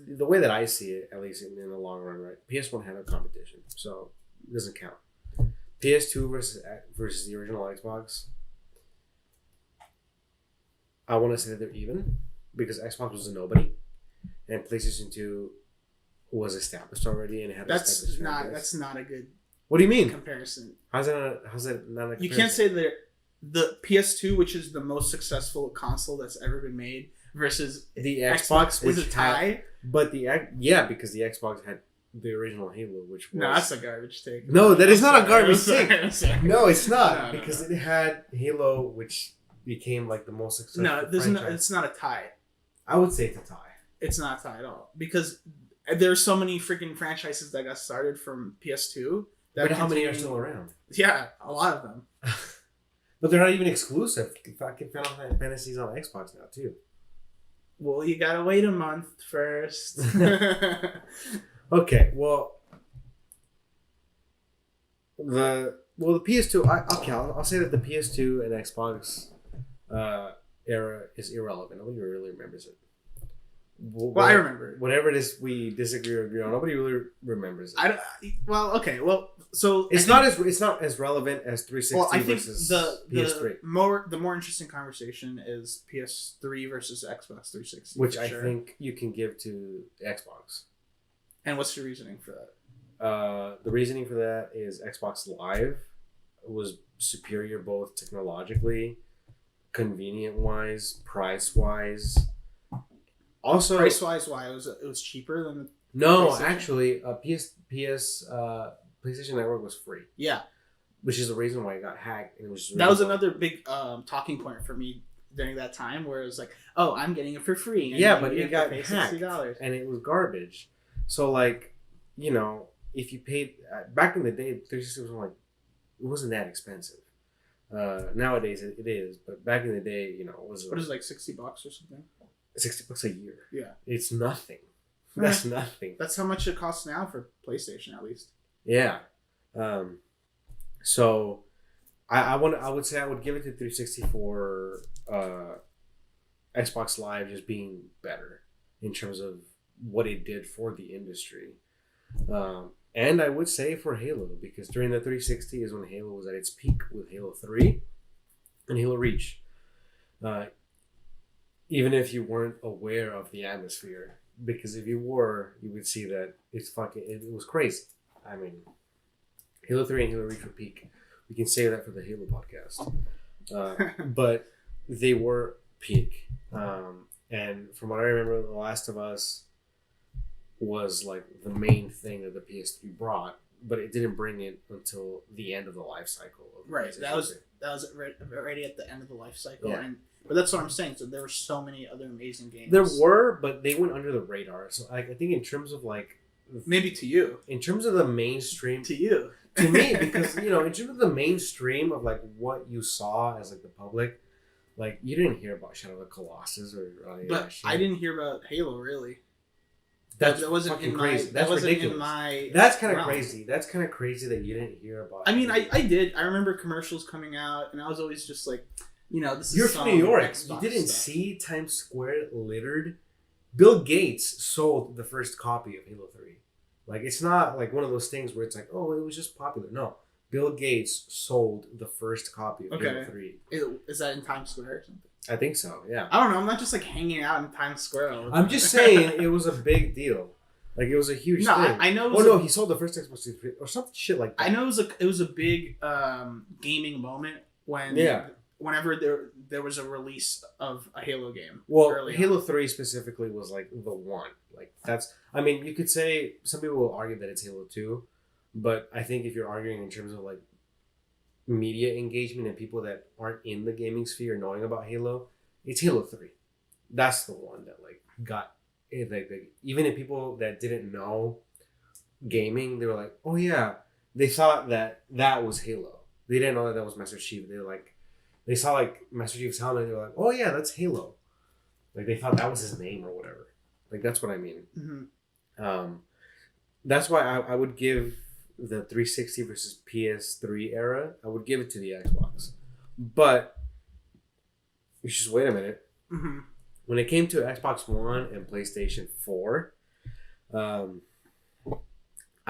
the way that I see it, at least in the long run, right? PS1 had a competition, so it doesn't count. PS2 versus the original Xbox. I want to say that they're even because Xbox was a nobody, and PlayStation 2 was established already and had. That's not a good. What do you mean? Comparison. How's that not a comparison? You can't say that the PS2, which is the most successful console that's ever been made, versus the Xbox is a tie. But because the Xbox had the original Halo, which was... No, that's a garbage take. No, that is not a garbage take. No, it's not. No, because it had Halo, which became like the most successful franchise. It's not a tie. I would say it's a tie. It's not a tie at all. Because there's so many freaking franchises that got started from PS2. But how many are still around? Yeah, a lot of them. But they're not even exclusive. Fucking Final Fantasy's on Xbox now, too. Well, you gotta wait a month first. Okay, well, the PS2. I'll say that the PS2 and Xbox era is irrelevant. Nobody really remembers it. Well, I remember it. Whatever it is we disagree or agree on, nobody really remembers it. So it's not as relevant as 360 well, I think versus PS3. The more interesting conversation is PS3 versus Xbox 360, which I think you can give to Xbox. And what's the reasoning for that? The reasoning for that is Xbox Live was superior both technologically, convenient wise, price wise. Also, price wise, why it was cheaper than actually, PlayStation Network was free. Yeah, which is the reason why it got hacked. And it was that was another big talking point for me during that time, where it was like, "Oh, I'm getting it for free." And but it got hacked, and it was garbage. So if you paid back in the day, 360 was it wasn't that expensive. Nowadays it is, but back in the day, it was what is it, like $60 or something. $60 a year. Yeah, it's nothing. That's nothing. That's how much it costs now for PlayStation, at least. Yeah. So I would say I would give it to 360 for Xbox Live just being better in terms of what it did for the industry. And I would say for Halo, because during the 360 is when Halo was at its peak with Halo 3 and Halo Reach. Even if you weren't aware of the atmosphere, because if you were, you would see that it was crazy. I mean, Halo 3 and Halo Reach were peak. We can say that for the Halo podcast. But they were peak. And from what I remember, The Last of Us was like the main thing that the PS3 brought, but it didn't bring it until the end of the life cycle. Right. That was already at the end of the life cycle. Yeah. But that's what I'm saying. So there were so many other amazing games. There were, but they went under the radar. So I think in terms of maybe to you, in terms of the mainstream, to me, because in terms of the mainstream of what you saw as the public, you didn't hear about Shadow of the Colossus or. But I didn't hear about Halo really. That wasn't fucking crazy. That's ridiculous. That's kind of crazy. That's kind of crazy that you didn't hear about. I mean, I did. I remember commercials coming out, and I was always just like, this is. You're from New York. Xbox you didn't see Times Square littered. Bill Gates sold the first copy of Halo 3. It's not one of those things where it's it was just popular. No, Bill Gates sold the first copy of Halo 3. Is that in Times Square or something? I think so, yeah. I don't know. I'm not just hanging out in Times Square. I'm just saying it was a big deal. It was a huge thing. I know. He sold the first Xbox 3 or some shit like that. I know it was a big gaming moment whenever there was a release of a Halo game. Well, Halo 3 specifically was the one. You could say some people will argue that it's Halo 2, but I think if you're arguing in terms of media engagement and people that aren't in the gaming sphere knowing about Halo, it's Halo 3. That's the one that got it. Even if people that didn't know gaming, they were like, oh yeah, they thought that was Halo. They didn't know that was Master Chief. They saw Master Chief's helmet and they were like, oh yeah, that's Halo. They thought that was his name or whatever. That's what I mean. Mm-hmm. That's why I would give the 360 versus PS3 era, I would give it to the Xbox. But you just wait a minute. Mm-hmm. when it came to Xbox One and PlayStation 4, I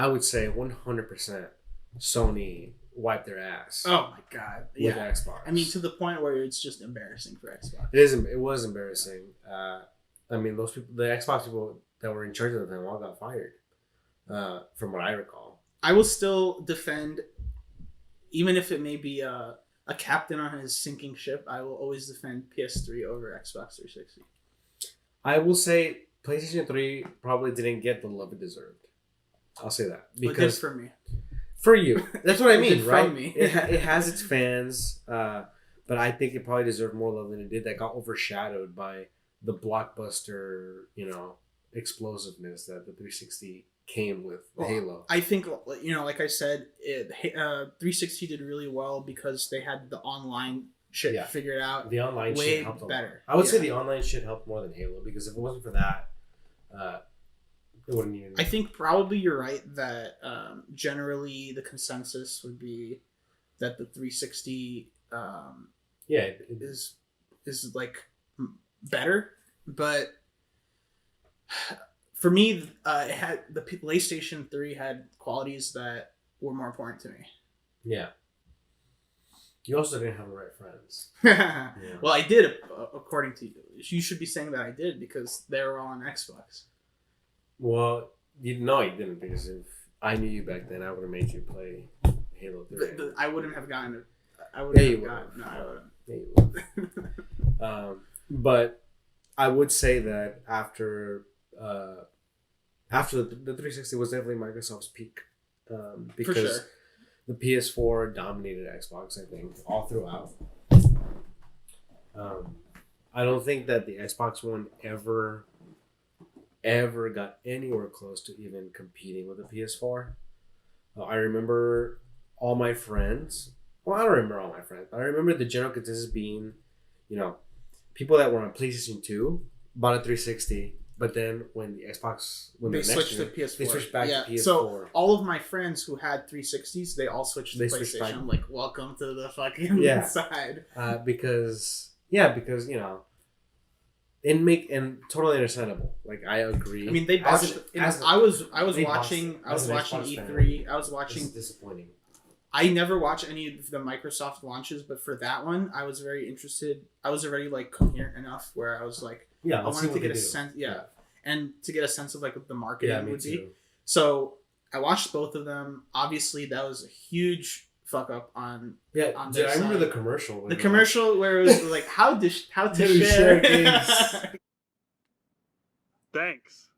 would say 100% Sony wiped their ass. Oh my god! With Xbox. I mean, to the point where it's just embarrassing for Xbox. It was embarrassing. I mean, those people, the Xbox people that were in charge of the time, all got fired. From what I recall. I will still defend, even if it may be a captain on his sinking ship. I will always defend PS3 over Xbox 360. I will say PlayStation 3 probably didn't get the love it deserved. I'll say that because for me. For you. That's what I mean, right? From me. It has its fans, but I think it probably deserved more love than it did. That got overshadowed by the blockbuster, explosiveness that the 360 came with Halo. I think, like I said, 360 did really well because they had the online shit figured out. The online way shit helped better. I would say the online shit helped more than Halo, because if it wasn't for that, it wouldn't even... I think probably you're right that generally the consensus would be that the 360 is like better, but for me, it had the PlayStation 3 had qualities that were more important to me. Yeah. You also didn't have the right friends. Yeah. Well, I did, according to you. You should be saying that I did because they were all on Xbox. Well, you didn't, because if I knew you back then, I would have made you play Halo 3. I wouldn't have gotten it. I wouldn't have gotten. No, I wouldn't. Yeah, you would. But I would say that after the 360 was definitely Microsoft's peak, because for sure. The PS4 dominated Xbox, I think, all throughout. I don't think that the Xbox One ever got anywhere close to even competing with the PS4. I remember all my friends. Well, I don't remember all my friends. I remember the general consensus being, people that were on PlayStation 2 bought a 360, but then when the Xbox, they switched to PS4. They switched back to PS4. So all of my friends who had 360s, they all switched to PlayStation. I'm like, welcome to the fucking side. Because and totally understandable. Like, I agree. I mean, they botched. I was watching E3. I was watching. This is disappointing. I never watch any of the Microsoft launches, but for that one, I was very interested. I was already like coherent enough where I was like, I wanted to get a sense, and to get a sense of like what the marketing would be. So I watched both of them. Obviously, that was a huge fuck up on. Yeah, on I remember the commercial. The commercial where it was like how to share games. Thanks.